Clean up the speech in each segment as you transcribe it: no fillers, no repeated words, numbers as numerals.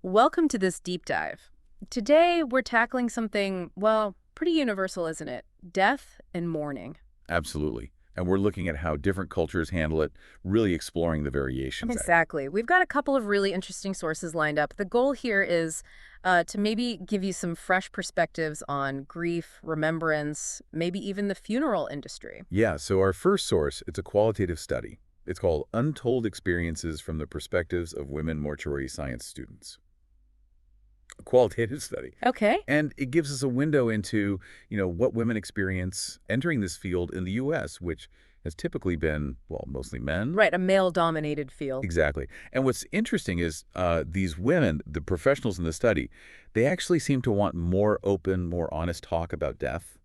Welcome to this deep dive. Today, we're tackling something, well, pretty universal, isn't it? Death and mourning. Absolutely. And we're looking at how different cultures handle it, really exploring the variations. Exactly. We've got a couple of really interesting sources lined up. The goal here is to maybe give you some fresh perspectives on grief, remembrance, maybe even the funeral industry. Yeah, so our first source, it's a qualitative study. It's called Untold Experiences from the Perspectives of Women Mortuary Science Students. A qualitative study. Okay. And it gives us a window into, what women experience entering this field in the U.S., which has typically been, well, mostly men. Right, a male-dominated field. Exactly. And what's interesting is these women, the professionals in the study, they actually seem to want more open, more honest talk about death.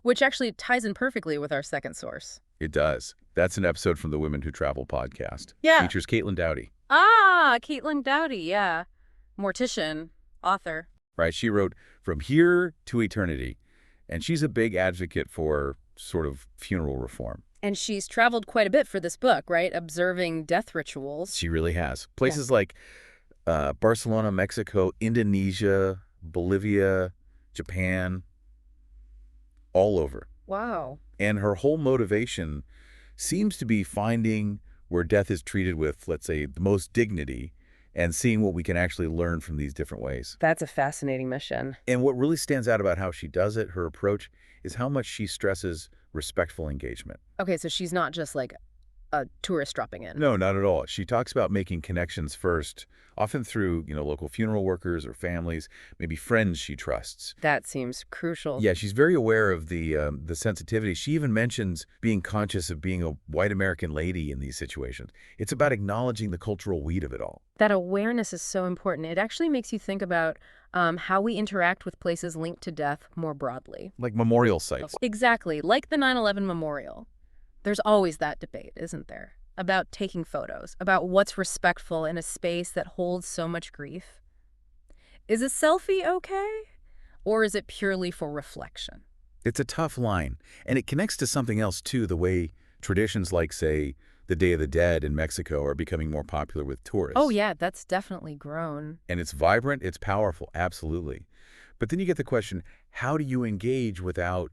Which actually ties in perfectly with our second source. It does. That's an episode from the Women Who Travel podcast. Yeah. Features Caitlin Dowdy. Ah, Caitlin Dowdy, yeah. Mortician, author. Right? She wrote From Here to Eternity, and she's a big advocate for sort of funeral reform. And she's traveled quite a bit for this book, right? Observing death rituals. She really has. Places like Barcelona, Mexico, Indonesia, Bolivia, Japan, all over. Wow. And her whole motivation seems to be finding where death is treated with, let's say, the most dignity and seeing what we can actually learn from these different ways. That's a fascinating mission. And what really stands out about how she does it, her approach, is how much she stresses respectful engagement. Okay, so she's not just like a tourist dropping in. No, not at all. She talks about making connections first, often through, local funeral workers or families, maybe friends she trusts. That seems crucial. Yeah, she's very aware of the sensitivity. She even mentions being conscious of being a white American lady in these situations. It's about acknowledging the cultural weight of it all. That awareness is so important. It actually makes you think about how we interact with places linked to death more broadly. Like memorial sites. Exactly, like the 9/11 memorial. There's always that debate, isn't there? About taking photos, about what's respectful in a space that holds so much grief. Is a selfie okay? Or is it purely for reflection? It's a tough line, and it connects to something else, too, the way traditions like, say, the Day of the Dead in Mexico are becoming more popular with tourists. Oh, yeah, that's definitely grown. And it's vibrant, it's powerful, absolutely. But then you get the question, how do you engage without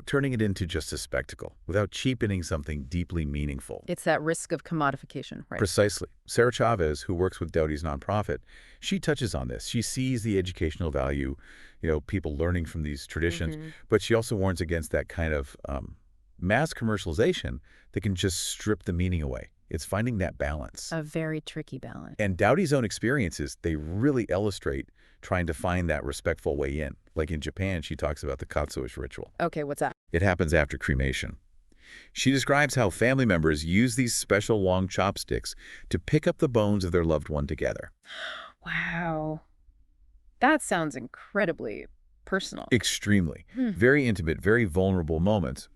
turning it into just a spectacle, without cheapening something deeply meaningful? It's that risk of commodification, right? Precisely. Sarah Chavez, who works with Dowdy's nonprofit, she touches on this. She sees the educational value, people learning from these traditions, but she also warns against that kind of mass commercialization that can just strip the meaning away. It's finding that balance. A very tricky balance. And Dowdy's own experiences, they really illustrate trying to find that respectful way in. Like in Japan, she talks about the katsuoshi ritual. Okay, what's that? It happens after cremation. She describes how family members use these special long chopsticks to pick up the bones of their loved one together. Wow. That sounds incredibly personal. Extremely. Very intimate, very vulnerable moments.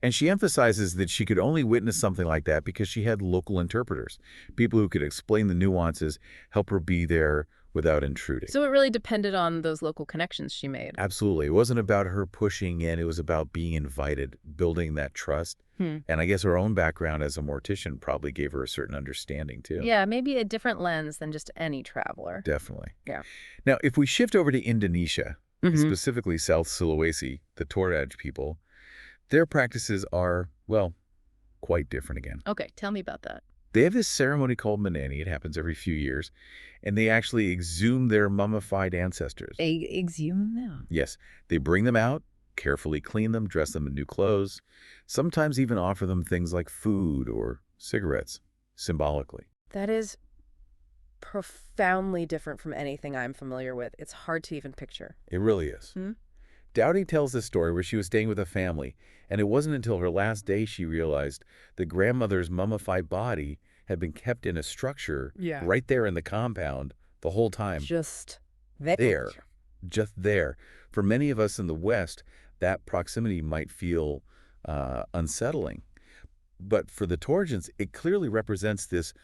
And she emphasizes that she could only witness something like that because she had local interpreters, people who could explain the nuances, help her be there without intruding. So it really depended on those local connections she made. Absolutely. It wasn't about her pushing in. It was about being invited, building that trust. And I guess her own background as a mortician probably gave her a certain understanding, too. Yeah, maybe a different lens than just any traveler. Definitely. Yeah. Now, if we shift over to Indonesia, specifically South Sulawesi, the Toraja people, their practices are, well, quite different again. Okay, tell me about that. They have this ceremony called Manani. It happens every few years. And they actually exhume their mummified ancestors. Exhume them? Yes. They bring them out, carefully clean them, dress them in new clothes, sometimes even offer them things like food or cigarettes, symbolically. That is profoundly different from anything I'm familiar with. It's hard to even picture. It really is. Dowdy tells this story where she was staying with a family, and it wasn't until her last day she realized the grandmother's mummified body had been kept in a structure right there in the compound the whole time. Just there. Just there. For many of us in the West, that proximity might feel unsettling. But for the Torjans, it clearly represents this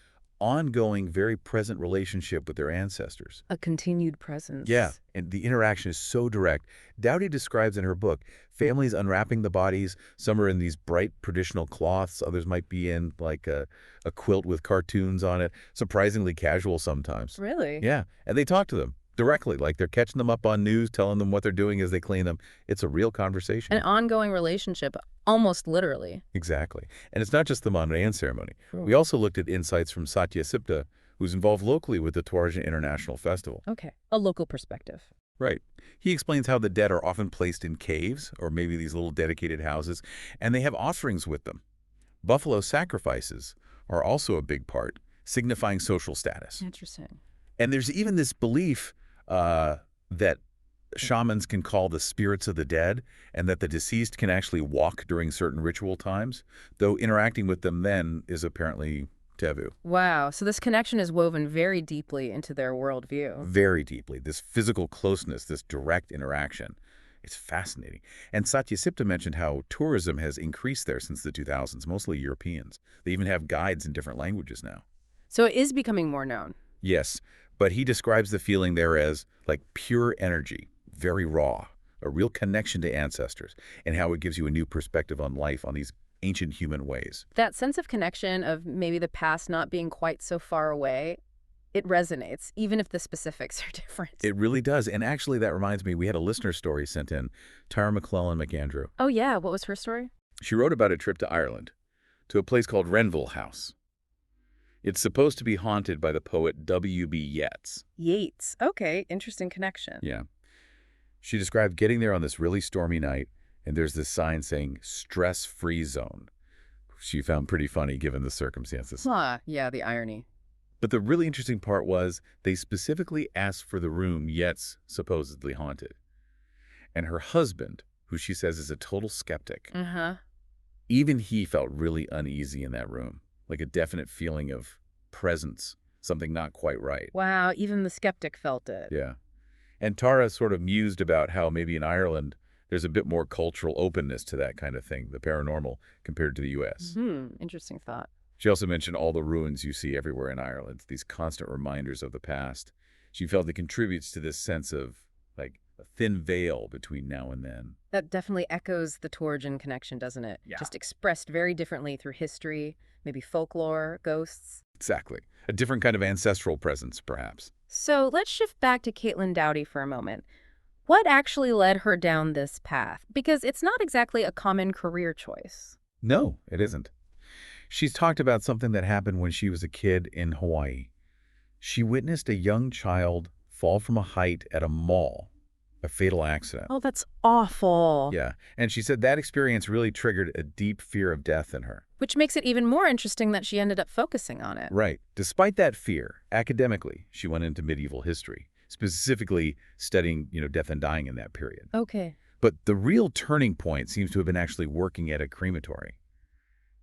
ongoing, very present relationship with their ancestors. A continued Yeah, presence. and the interaction is so direct. Dowdy describes in her book families unwrapping the bodies. Some are in these bright traditional cloths. Others might be in like a quilt with cartoons on it. Surprisingly casual sometimes. Really? Yeah, and they talk to them directly, like they're catching them up on news, telling them what they're doing as they clean them. It's a real An conversation. ongoing relationship, almost literally. Exactly. And it's not just the Monrean ceremony. Cool. We also looked at insights from Satya Sipta, who's involved locally with the Torajan International Festival. Okay. A local perspective. Right. He explains how the dead are often placed in caves, or maybe these little dedicated houses, and they have offerings with them. Buffalo sacrifices are also a big part, signifying social status. Interesting. And there's even this belief that shamans can call the spirits of the dead, and that the deceased can actually walk during certain ritual times, though interacting with them then is apparently taboo. Wow. So this connection is woven very deeply into their worldview. Very deeply. This physical closeness, this direct interaction. It's fascinating. And Satyasipta mentioned how tourism has increased there since the 2000s, mostly Europeans. They even have guides in different languages now. So it is becoming more known. Yes, but he describes the feeling there as like pure energy, very raw, a real connection to ancestors, and how it gives you a new perspective on life, on these ancient human ways. That sense of connection of maybe the past not being quite so far away, it resonates, even if the specifics are different. It really does. And actually, that reminds me, we had a listener story sent in, Tara McClellan McAndrew. Oh, yeah. What was her story? She wrote about a trip to Ireland, to a place called Renville House. It's supposed to be haunted by the poet W.B. Yeats. Yeats. Okay. Interesting connection. Yeah. She described getting there on this really stormy night, and there's this sign saying, stress-free zone. She found pretty funny given the circumstances. Huh. Yeah, the irony. But the really interesting part was they specifically asked for the room Yeats supposedly haunted. And her husband, who she says is a total skeptic, Uh-huh. even he felt really uneasy in that room, like a definite feeling of presence, something not quite right. Wow. Even the skeptic felt it. Yeah. And Tara sort of mused about how maybe in Ireland there's a bit more cultural openness to that kind of thing, the paranormal, compared to the U.S. Interesting thought. She also mentioned all the ruins you see everywhere in Ireland, these constant reminders of the past. She felt it contributes to this sense of, like, a thin veil between now and then. That definitely echoes the Torajan connection, doesn't it? Yeah. Just expressed very differently through history, maybe folklore, ghosts. Exactly. A different kind of ancestral presence, perhaps. So let's shift back to Caitlin Doughty for a moment. What actually led her down this path? Because it's not exactly a common career choice. No, it isn't. She's talked about something that happened when she was a kid in Hawaii. She witnessed a young child fall from a height at a mall, a fatal accident. Oh, that's awful. Yeah, and she said that experience really triggered a deep fear of death in her. Which makes it even more interesting that she ended up focusing on it. Right. Despite that fear, academically, she went into medieval history, specifically studying, death and dying in that period. Okay. But the real turning point seems to have been actually working at a crematory,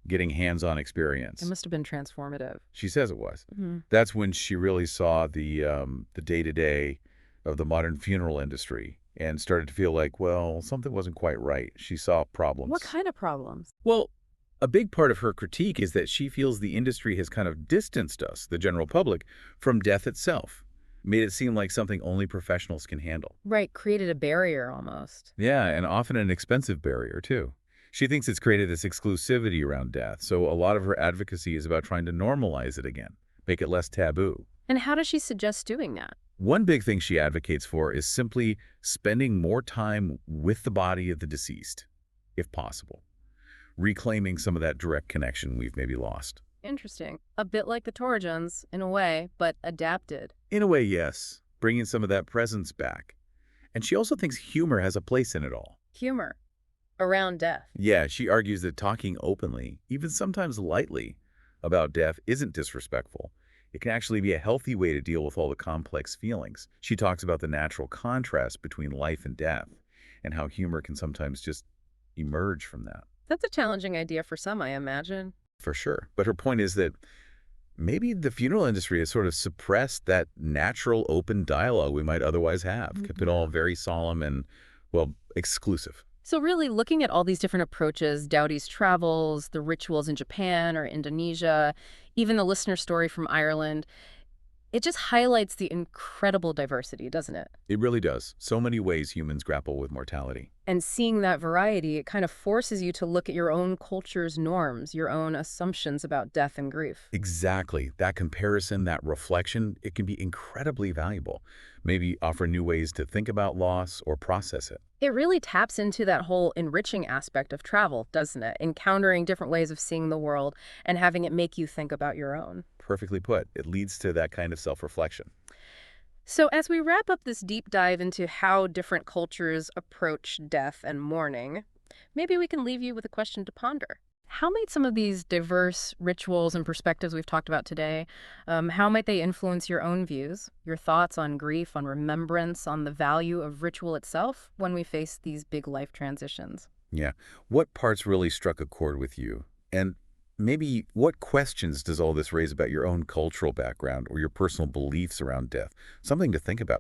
getting hands-on experience. It must have been transformative. She says it was. That's when she really saw the day-to-day of the modern funeral industry and started to feel like, well, something wasn't quite right. She saw problems. What kind of problems? Well, a big part of her critique is that she feels the industry has kind of distanced us, the general public, from death itself, made it seem like something only professionals can handle. Right, created a barrier almost. Yeah, and often an expensive barrier, too. She thinks it's created this exclusivity around death, so a lot of her advocacy is about trying to normalize it again, make it less taboo. And how does she suggest doing that? One big thing she advocates for is simply spending more time with the body of the deceased, if possible, reclaiming some of that direct connection we've maybe lost. Interesting. A bit like the Torajans, in a way, but adapted. In a way, yes, bringing some of that presence back. And she also thinks humor has a place in it all. Humor. Around death. Yeah, she argues that talking openly, even sometimes lightly, about death isn't disrespectful. It can actually be a healthy way to deal with all the complex feelings. She talks about the natural contrast between life and death, and how humor can sometimes just emerge from that. That's a challenging idea for some, I imagine. For sure. But her point is that maybe the funeral industry has sort of suppressed that natural open dialogue we might otherwise have, kept it all very solemn and, well, exclusive. So really looking at all these different approaches, Dowdy's travels, the rituals in Japan or Indonesia, even the listener story from Ireland, it just highlights the incredible diversity, doesn't it? It really does. So many ways humans grapple with mortality. And seeing that variety, it kind of forces you to look at your own culture's norms, your own assumptions about death and grief. Exactly. That comparison, that reflection, it can be incredibly valuable. Maybe offer new ways to think about loss or process it. It really taps into that whole enriching aspect of travel, doesn't it? Encountering different ways of seeing the world and having it make you think about your own. Perfectly put. It leads to that kind of self-reflection. So, as we wrap up this deep dive into how different cultures approach death and mourning, maybe we can leave you with a question to ponder. How might some of these diverse rituals and perspectives we've talked about today, how might they influence your own views, your thoughts on grief, on remembrance, on the value of ritual itself when we face these big life transitions? Yeah. What parts really struck a chord with you? And maybe what questions does all this raise about your own cultural background or your personal beliefs around death? Something to think about.